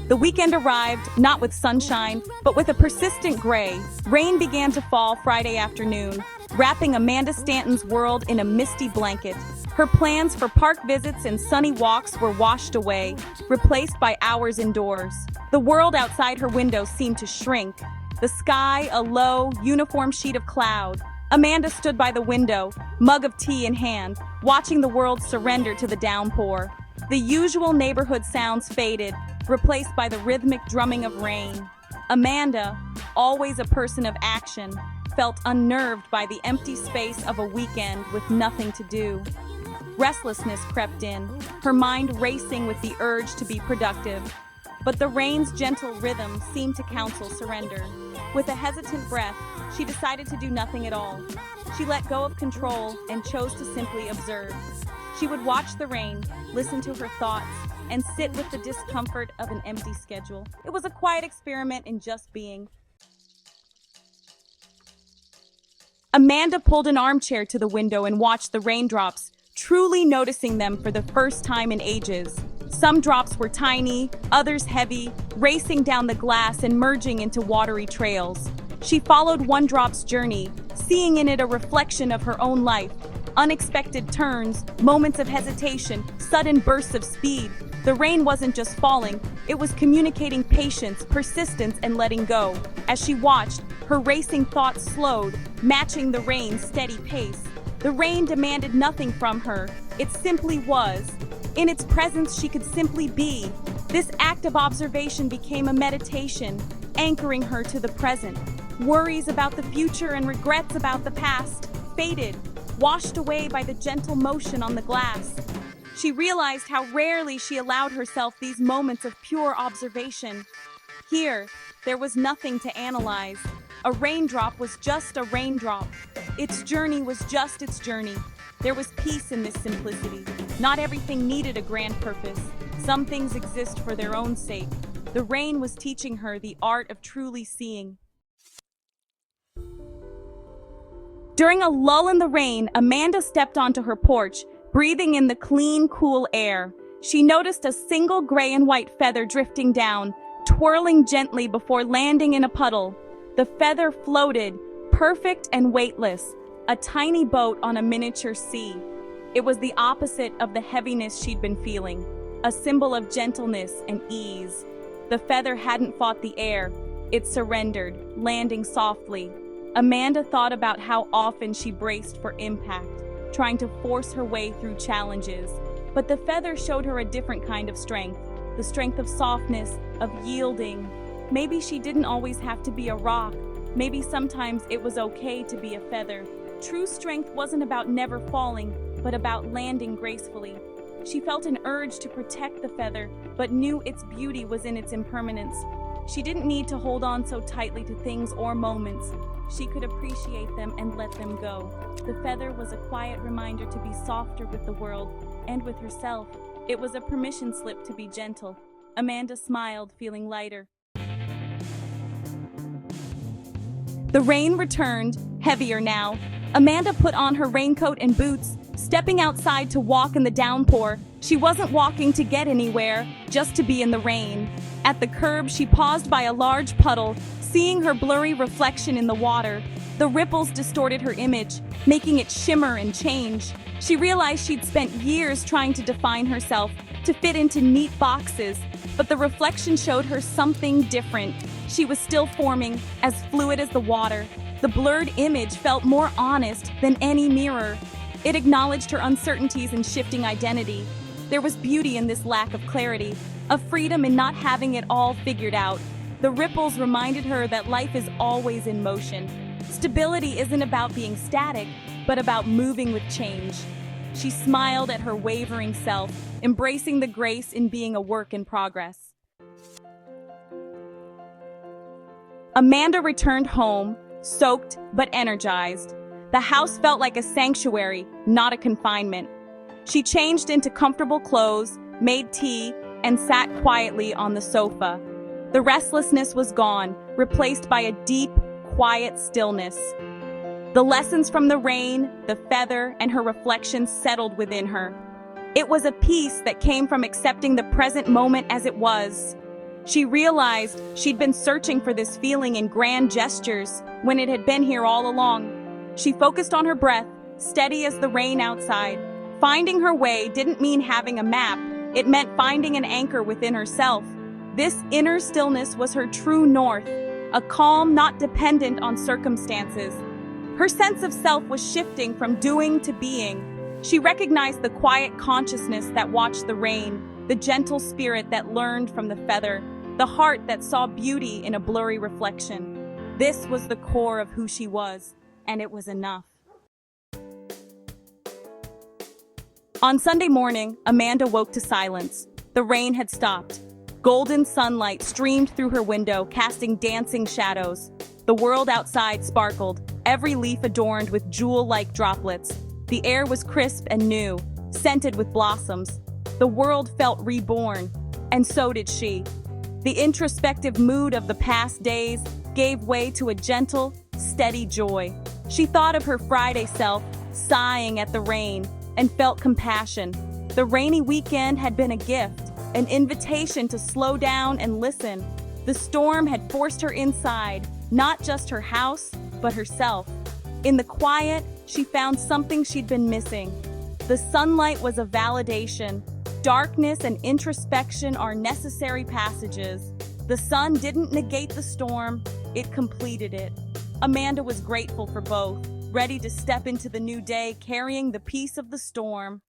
The weekend arrived, not with sunshine, but with a persistent gray. Rain began to fall Friday afternoon, wrapping Amanda Stanton's world in a misty blanket. Her plans for park visits and sunny walks were washed away, replaced by hours indoors. The world outside her window seemed to shrink. The sky, a low, uniform sheet of cloud. Amanda stood by the window, mug of tea in hand, watching the world surrender to the downpour. The usual neighborhood sounds faded, replaced by the rhythmic drumming of rain. Amanda, always a person of action, felt unnerved by the empty space of a weekend with nothing to do. Restlessness crept in, her mind racing with the urge to be productive. But the rain's gentle rhythm seemed to counsel surrender. With a hesitant breath, she decided to do nothing at all. She let go of control and chose to simply observe. She would watch the rain, listen to her thoughts, and sit with the discomfort of an empty schedule. It was a quiet experiment in just being. Amanda pulled an armchair to the window and watched the raindrops, truly noticing them for the first time in ages. Some drops were tiny, others heavy, racing down the glass and merging into watery trails. She followed one drop's journey, seeing in it a reflection of her own life. Unexpected turns, moments of hesitation, sudden bursts of speed. The rain wasn't just falling, it was communicating patience, persistence, and letting go. As she watched, her racing thoughts slowed, matching the rain's steady pace. The rain demanded nothing from her, it simply was. In its presence, she could simply be. This act of observation became a meditation, anchoring her to the present. Worries about the future and regrets about the past faded, washed away by the gentle motion on the glass. She realized how rarely she allowed herself these moments of pure observation. Here, there was nothing to analyze. A raindrop was just a raindrop. Its journey was just its journey. There was peace in this simplicity. Not everything needed a grand purpose. Some things exist for their own sake. The rain was teaching her the art of truly seeing. During a lull in the rain, Amanda stepped onto her porch, breathing in the clean, cool air. She noticed a single gray and white feather drifting down, twirling gently before landing in a puddle. The feather floated, perfect and weightless, a tiny boat on a miniature sea. It was the opposite of the heaviness she'd been feeling, a symbol of gentleness and ease. The feather hadn't fought the air, it surrendered, landing softly. Amanda thought about how often she braced for impact, trying to force her way through challenges. But the feather showed her a different kind of strength, the strength of softness, of yielding. Maybe she didn't always have to be a rock. Maybe sometimes it was okay to be a feather. True strength wasn't about never falling, but about landing gracefully. She felt an urge to protect the feather, but knew its beauty was in its impermanence. She didn't need to hold on so tightly to things or moments. She could appreciate them and let them go. The feather was a quiet reminder to be softer with the world and with herself. It was a permission slip to be gentle. Amanda smiled, feeling lighter. The rain returned, heavier now. Amanda put on her raincoat and boots, stepping outside to walk in the downpour. She wasn't walking to get anywhere, just to be in the rain. At the curb, she paused by a large puddle, seeing her blurry reflection in the water. The ripples distorted her image, making it shimmer and change. She realized she'd spent years trying to define herself, to fit into neat boxes, but the reflection showed her something different. She was still forming, as fluid as the water. The blurred image felt more honest than any mirror. It acknowledged her uncertainties and shifting identity. There was beauty in this lack of clarity, a freedom in not having it all figured out. The ripples reminded her that life is always in motion. Stability isn't about being static, but about moving with change. She smiled at her wavering self, embracing the grace in being a work in progress. Amanda returned home, soaked but energized. The house felt like a sanctuary, not a confinement. She changed into comfortable clothes, made tea, and sat quietly on the sofa. The restlessness was gone, replaced by a deep, quiet stillness. The lessons from the rain, the feather, and her reflections settled within her. It was a peace that came from accepting the present moment as it was. She realized she'd been searching for this feeling in grand gestures when it had been here all along. She focused on her breath, steady as the rain outside. Finding her way didn't mean having a map, it meant finding an anchor within herself. This inner stillness was her true north, a calm not dependent on circumstances. Her sense of self was shifting from doing to being. She recognized the quiet consciousness that watched the rain, the gentle spirit that learned from the feather, the heart that saw beauty in a blurry reflection. This was the core of who she was, and it was enough. On Sunday morning, Amanda woke to silence. The rain had stopped. Golden sunlight streamed through her window, casting dancing shadows. The world outside sparkled, every leaf adorned with jewel-like droplets. The air was crisp and new, scented with blossoms. The world felt reborn, and so did she. The introspective mood of the past days gave way to a gentle, steady joy. She thought of her Friday self, sighing at the rain, and felt compassion. The rainy weekend had been a gift, an invitation to slow down and listen. The storm had forced her inside, not just her house, but herself. In the quiet, she found something she'd been missing. The sunlight was a validation. Darkness and introspection are necessary passages. The sun didn't negate the storm, it completed it. Amanda was grateful for both, ready to step into the new day carrying the peace of the storm.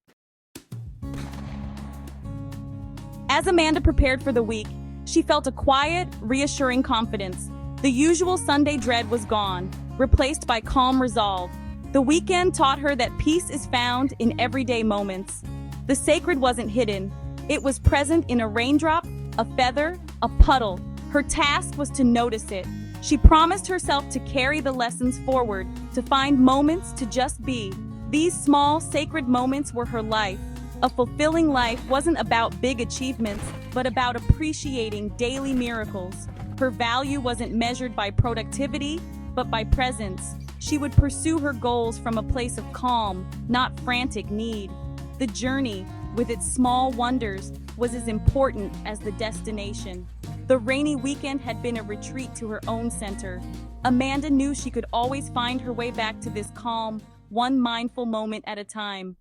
As Amanda prepared for the week, she felt a quiet, reassuring confidence. The usual Sunday dread was gone, replaced by calm resolve. The weekend taught her that peace is found in everyday moments. The sacred wasn't hidden. It was present in a raindrop, a feather, a puddle. Her task was to notice it. She promised herself to carry the lessons forward, to find moments to just be. These small, sacred moments were her life. A fulfilling life wasn't about big achievements, but about appreciating daily miracles. Her value wasn't measured by productivity, but by presence. She would pursue her goals from a place of calm, not frantic need. The journey, with its small wonders, was as important as the destination. The rainy weekend had been a retreat to her own center. Amanda knew she could always find her way back to this calm, one mindful moment at a time.